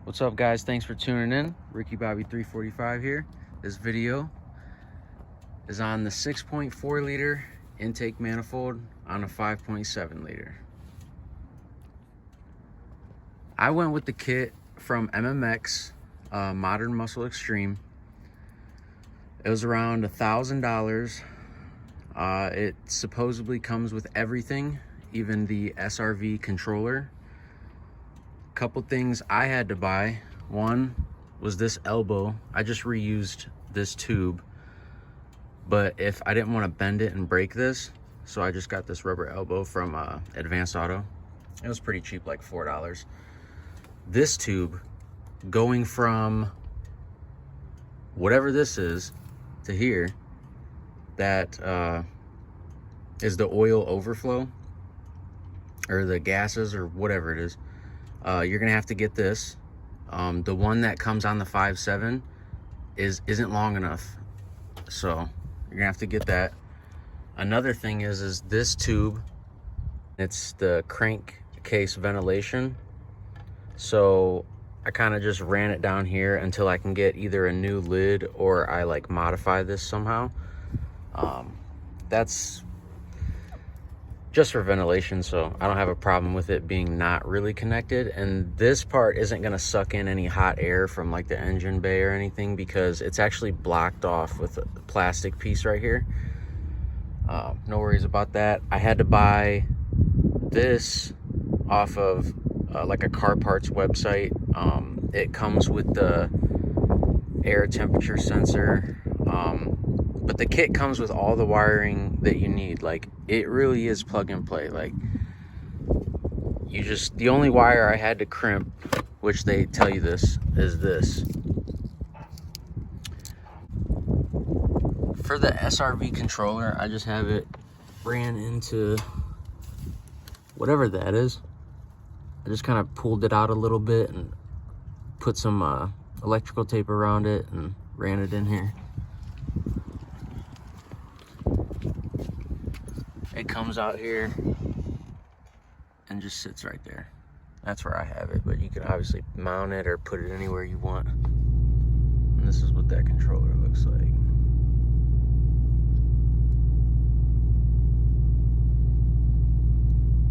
What's up, guys? Thanks for tuning in. Ricky Bobby 345 here. This video is on the 6.4 liter intake manifold on a 5.7 liter. I went with the kit from MMX, Modern Muscle Extreme. It was around $1,000. It supposedly comes with everything, even the SRT controller. Couple things I had to buy. One was this elbow. I just reused this tube, but if I didn't want to bend it and break this, so I just got this rubber elbow from Advanced Auto. It was pretty cheap, like $4. This tube, going from whatever this is to here, that is the oil overflow or the gases or whatever it is. You're gonna have to get this. The one that comes on the 5.7 isn't long enough, so you're gonna have to get that. Another thing is this tube. It's the crankcase ventilation. So I kind of just ran it down here until I can get either a new lid or I like modify this somehow. That's just for ventilation, so I don't have a problem with it being not really connected. And this part isn't going to suck in any hot air from like the engine bay or anything, because it's actually blocked off with a plastic piece right here. No worries about that. I had to buy this off of like a car parts website. It comes with the air temperature sensor, but the kit comes with all the wiring that you need. Like, it really is plug and play. Like, the only wire I had to crimp, which they tell you this, is this. For the SRT controller, I just have it ran into whatever that is. I just kind of pulled it out a little bit and put some electrical tape around it and ran it in here. It comes out here and just sits right there. That's where I have it, but you can obviously mount it or put it anywhere you want. And this is what that controller looks like.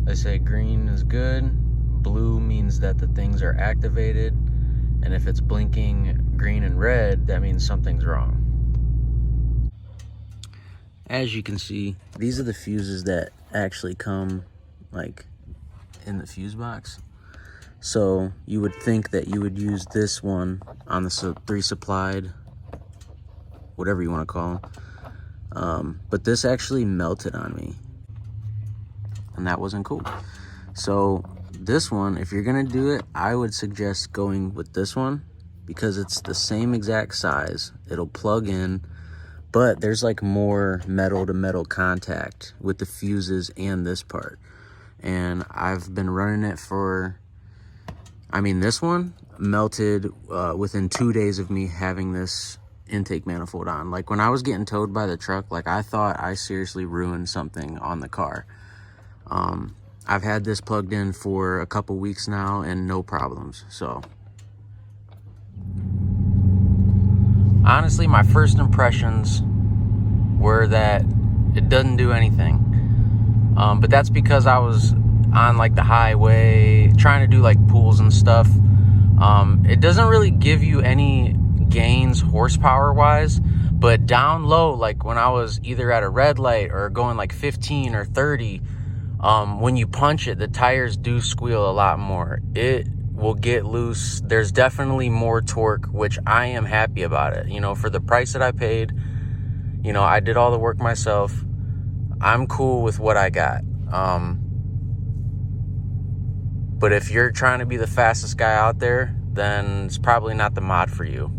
They say green is good, blue means that the things are activated, and if it's blinking green and red, that means something's wrong. As you can see, these are the fuses that actually come like in the fuse box. So you would think that you would use this one on the 3 supplied, whatever you want to call them. But this actually melted on me, and that wasn't cool. So this one, if you're gonna do it, I would suggest going with this one, because it's the same exact size. It'll plug in, but there's like more metal to metal contact with the fuses and this part. And I've been running it for, this one melted within 2 days of me having this intake manifold on. Like, when I was getting towed by the truck, like, I thought I seriously ruined something on the car. I've had this plugged in for a couple weeks now and no problems. So honestly, my first impressions were that it doesn't do anything. But that's because I was on like the highway trying to do like pools and stuff. It doesn't really give you any gains horsepower wise, but down low, like when I was either at a red light or going like 15 or 30, when you punch it, the tires do squeal a lot more. It will get loose. There's definitely more torque, which I am happy about it. You know, for the price that I paid, you know, I did all the work myself. I'm cool with what I got. But if you're trying to be the fastest guy out there, then it's probably not the mod for you.